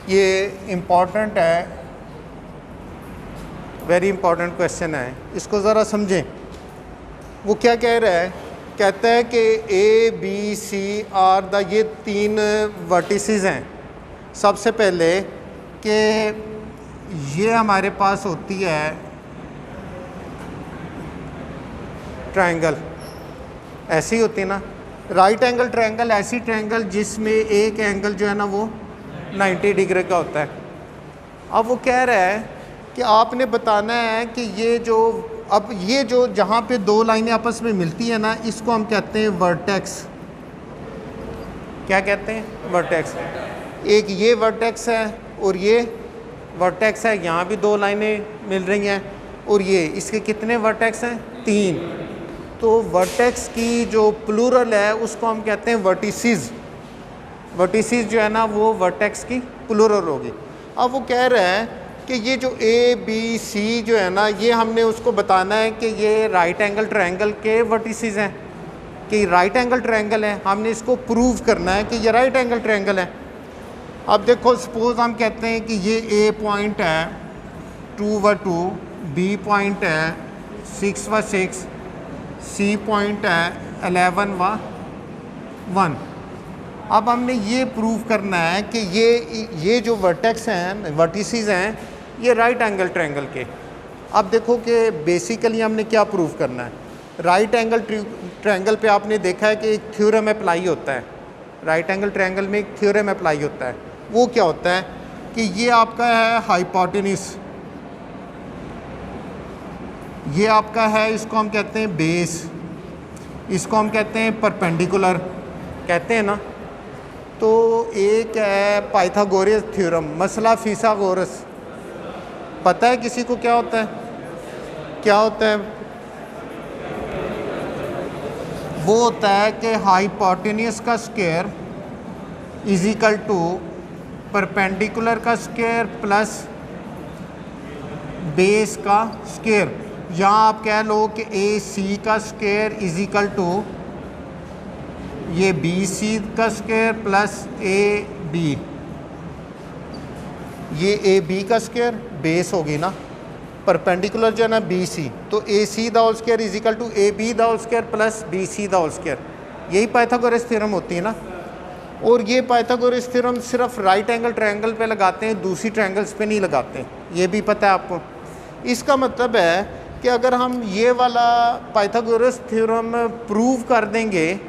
ये इम्पॉर्टेंट है, very important question है, इसको ज़रा समझें। वो क्या कह रहा है, कहता है कि A B C are the ये 3 वर्टिसेस हैं। सबसे पहले कि ये हमारे पास होती है ट्रायंगल, ऐसी ही होती है ना, राइट एंगल ट्रायंगल, ऐसी ट्रायंगल जिसमें एक एंगल जो है ना वो 90 डिग्री का होता है। अब वो कह रहा है कि आपने बताना है कि ये जो जहाँ पे दो लाइनें आपस में मिलती है ना, इसको हम कहते हैं वर्टेक्स। क्या कहते हैं? वर्टेक्स। एक ये वर्टेक्स है और ये वर्टेक्स है, यहाँ भी दो लाइनें मिल रही हैं, और ये इसके कितने वर्टेक्स हैं? 3। तो वर्टेक्स की जो प्लूरल है उसको हम कहते हैं वर्टिसेस। वर्टिसेस जो है ना वो वर्टेक्स की प्लूरल होगी। अब वो कह रहा है कि ये जो ए बी सी जो है ना, ये हमने उसको बताना है कि ये राइट एंगल ट्रायंगल के वर्टिसेस हैं, कि राइट एंगल ट्रायंगल है। हमने इसको प्रूव करना है कि ये राइट एंगल ट्रायंगल है। अब देखो, सपोज हम कहते हैं कि ये ए पॉइंट है 2/2, बी पॉइंट है 6/6, सी पॉइंट है 11/1। अब हमने ये प्रूव करना है कि ये जो वर्टेक्स हैं, वर्टिसेस हैं, ये राइट एंगल ट्रायंगल के। अब देखो कि बेसिकली हमने क्या प्रूव करना है। राइट एंगल ट्रायंगल पे आपने देखा है कि एक थ्योरम अप्लाई होता है। राइट एंगल ट्रायंगल में एक थ्योरम अप्लाई होता है। वो क्या होता है कि ये आपका है हाइपोटेन्यूज, ये आपका है, इसको हम कहते हैं बेस, इसको हम कहते हैं परपेंडिकुलर, कहते हैं ना। तो एक है पाइथागोरस थ्योरम, मसला फिसागोरस। पता है किसी को क्या होता है? क्या होता है? वो होता है कि हाइपोटेन्यूज का square is equal to perpendicular का स्क्वायर प्लस बेस का स्क्वायर। यहाँ आप कह लो कि ए सी का स्क्वायर इज इक्वल टू ये बी सी का स्क्वायर प्लस ए बी, ये ए बी का स्क्वायर बेस होगी ना, परपेंडिकुलर जो है ना बी सी, तो A C the whole square is equal to A B the whole square plus B C the whole square. यही पाइथागोरस थ्योरम होती है ना। और ये पाइथागोरस थ्योरम सिर्फ राइट एंगल ट्रायंगल पे लगाते हैं, दूसरी ट्रायंगल्स पे नहीं लगाते, ये भी पता है आपको। इसका मतलब है कि अगर हम ये वाला पाइथागोरस थ्योरम प्रूव कर देंगे,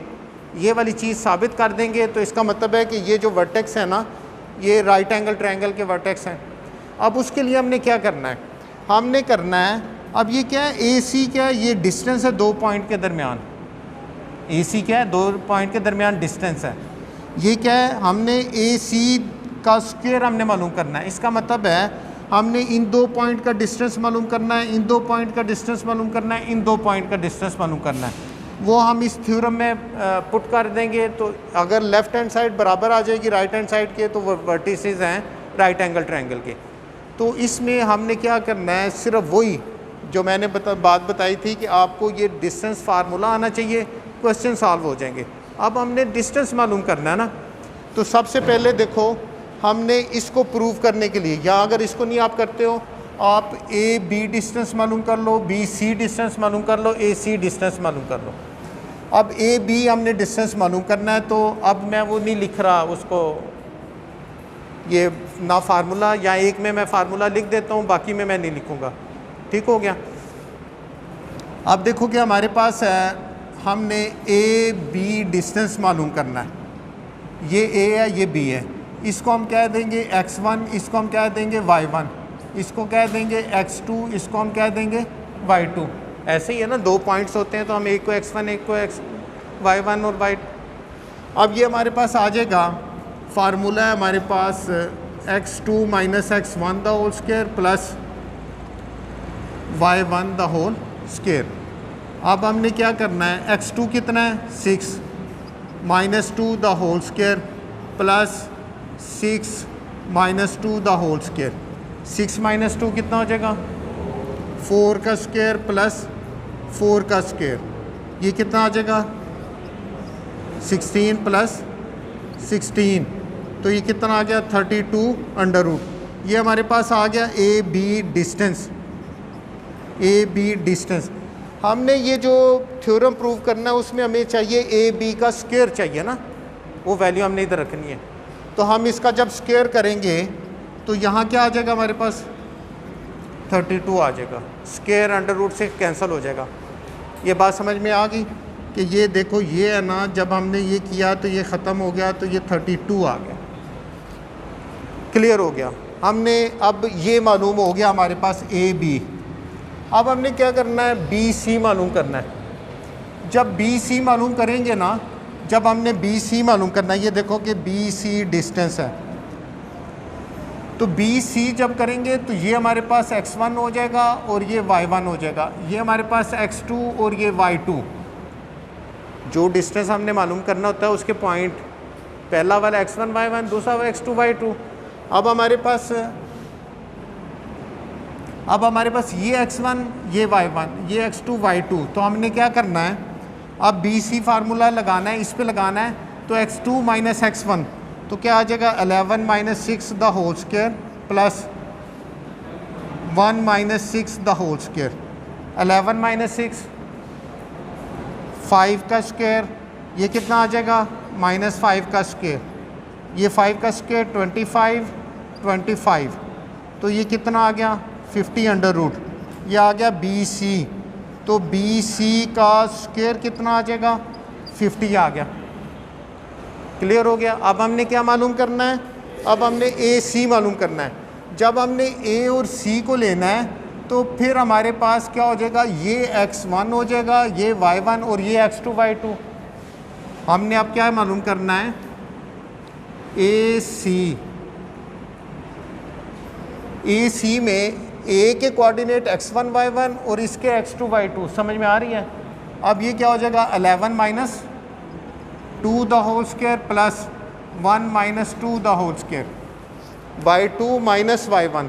ये वाली चीज़ साबित कर देंगे, तो इसका मतलब है कि ये जो वर्टेक्स है ना, ये राइट एंगल ट्रायंगल के वर्टेक्स हैं। अब उसके लिए हमने क्या करना है? हमने करना है, अब ये क्या है, ए सी क्या है, ये डिस्टेंस है 2 पॉइंट के दरमियान। ए सी क्या है? 2 पॉइंट के दरमियान डिस्टेंस है। ये क्या है? हमने ए सी का स्क्वायर हमने मालूम करना है। इसका मतलब है हमने इन 2 पॉइंट का डिस्टेंस मालूम करना है, इन 2 पॉइंट का डिस्टेंस मालूम करना है, इन 2 पॉइंट का डिस्टेंस मालूम करना है। वो हम इस थ्योरम में पुट कर देंगे, तो अगर लेफ़्ट हैंड साइड बराबर आ जाएगी राइट हैंड साइड के, तो वो वर्टिसेस हैं राइट एंगल ट्रायंगल के। तो इसमें हमने क्या करना है, सिर्फ वही जो मैंने बात बताई थी कि आपको ये डिस्टेंस फार्मूला आना चाहिए, क्वेश्चन सॉल्व हो जाएंगे। अब हमने डिस्टेंस मालूम करना है ना, तो सबसे पहले देखो, हमने इसको प्रूव करने के लिए, या अगर इसको नहीं आप करते हो, आप ए बी डिस्टेंस मालूम कर लो, बी सी डिस्टेंस मालूम कर लो, ए सी डिस्टेंस मालूम कर लो। अब ए बी हमने डिस्टेंस मालूम करना है, तो अब मैं वो नहीं लिख रहा उसको, ये ना फार्मूला, या एक में मैं फार्मूला लिख देता हूँ, बाकी में मैं नहीं लिखूँगा। ठीक हो गया। अब देखो कि हमारे पास है, हमने ए बी डिस्टेंस मालूम करना है। ये ए है, ये बी है, इसको हम कह देंगे x1, इसको हम कह देंगे y1, इसको कह देंगे x2, इसको हम कह देंगे y2। ऐसे ही है ना, 2 पॉइंट्स होते हैं, तो हम एक को x1, एक को y1 और y2। अब ये हमारे पास आ जाएगा, फार्मूला है हमारे पास x2 minus x1 the whole square plus y1 the whole square. अब हमने क्या करना है, x2 कितना है 6 minus 2 the whole square plus 6 minus 2 the whole square. 6 minus 2 कितना हो जाएगा, 4 का स्क्वायर प्लस 4 का स्क्वायर, ये कितना आ जाएगा 16 प्लस 16। तो ये कितना आ गया 32 अंडर रूट। ये हमारे पास आ गया A B distance, A B distance. हमने ये जो थ्योरम प्रूव करना है उसमें हमें चाहिए ए बी का स्क्वायर चाहिए ना, वो वैल्यू हमने इधर रखनी है। तो हम इसका जब स्क्वायर करेंगे तो यहाँ क्या आ जाएगा हमारे पास 32 आ जाएगा, स्क्वायर अंडर रूट से कैंसिल हो जाएगा। ये बात समझ में आ गई कि ये देखो ये है ना, जब हमने ये किया तो ये ख़त्म हो गया, तो ये 32 आ गया। क्लियर हो गया। हमने अब ये मालूम हो गया हमारे पास ए बी। अब हमने क्या करना है, बी सी मालूम करना है। जब बी सी मालूम करेंगे ना, जब हमने बी सी मालूम करना है, ये देखो कि बी सी डिस्टेंस है, तो बी सी जब करेंगे तो ये हमारे पास x1 हो जाएगा और ये y1 हो जाएगा, ये हमारे पास x2 और ये y2। जो डिस्टेंस हमने मालूम करना होता है उसके पॉइंट, पहला वाला x1 y1, दूसरा वाला x2 y2। अब हमारे पास ये x1 ये y1 ये x2 y2। तो हमने क्या करना है, अब बी सी फार्मूला लगाना है, इस पे लगाना है। तो x2 माइनस x1 तो क्या आ जाएगा 11 minus 6 the whole square plus 1 minus 6 the whole square. 11 minus 6 5 का स्क्वायर, ये कितना आ जाएगा माइनस 5 का स्क्वायर, ये 5 का स्क्वायर 25 तो ये कितना आ गया 50 अंडर रूट। ये आ गया बी सी, तो बी सी का स्क्वायर कितना आ जाएगा 50 आ गया। क्लियर हो गया। अब हमने क्या मालूम करना है, अब हमने ए सी मालूम करना है। जब हमने ए और सी को लेना है तो फिर हमारे पास क्या हो जाएगा, ये x1 हो जाएगा, ये y1 और ये x2 y2। हमने अब क्या मालूम करना है, ए सी में ए के कोऑर्डिनेट x1 y1 और इसके x2 y2। समझ में आ रही है। अब ये क्या हो जाएगा 11 minus 2 the whole square plus 1 minus 2 the whole square, y2 minus y1।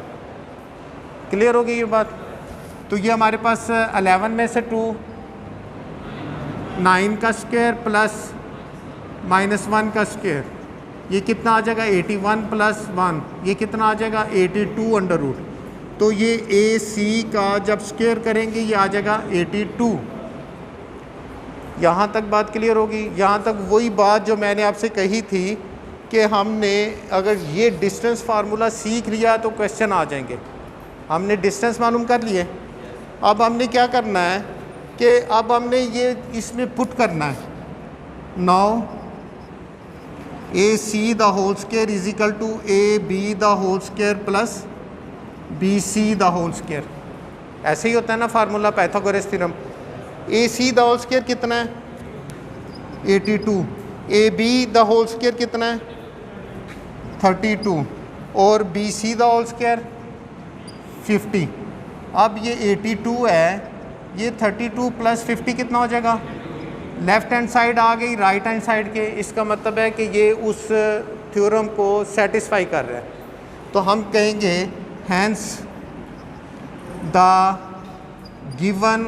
Clear हो गई ये बात। तो ये हमारे पास 11 में से 2 9 का स्क्वायर प्लस माइनस 1 का स्क्वायर, ये कितना आ जाएगा 81 प्लस 1, ये कितना आ जाएगा 82 अंडर रूट। तो ये ए सी का जब स्क्वायर करेंगे ये आ जाएगा 82। यहाँ तक बात क्लियर होगी। यहाँ तक वही बात जो मैंने आपसे कही थी कि हमने अगर ये डिस्टेंस फार्मूला सीख लिया तो क्वेश्चन आ जाएंगे। हमने डिस्टेंस मालूम कर लिए, अब हमने क्या करना है कि अब हमने ये इसमें पुट करना है। Now A C the whole square is equal to A B the whole square plus B C the whole square. ऐसे ही होता है ना formula Pythagoras theorem. A C the whole square कितना है 82, A B the whole square कितना है 32 और B C the whole square 50। अब ये 82 है, ये 32 प्लस 50 कितना हो जाएगा, लेफ़्ट हैंड साइड आ गई राइट हैंड साइड के। इसका मतलब है कि ये उस थ्योरम को सेटिस्फाई कर रहा है। तो हम कहेंगे हैंस द गिवन,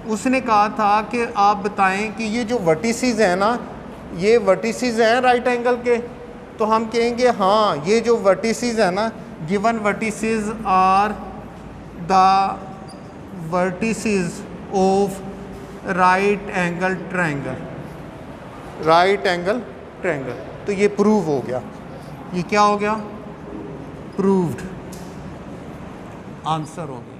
उसने कहा था कि आप बताएं कि ये जो वर्टिसेस हैं ना, ये वर्टिसेस हैं राइट एंगल के। तो हम कहेंगे हाँ ये जो वर्टिसेस हैं ना, given vertices are the vertices of right angle triangle, right angle triangle. तो ये प्रूव हो गया। ये क्या हो गया, प्रूव्ड आंसर हो गया।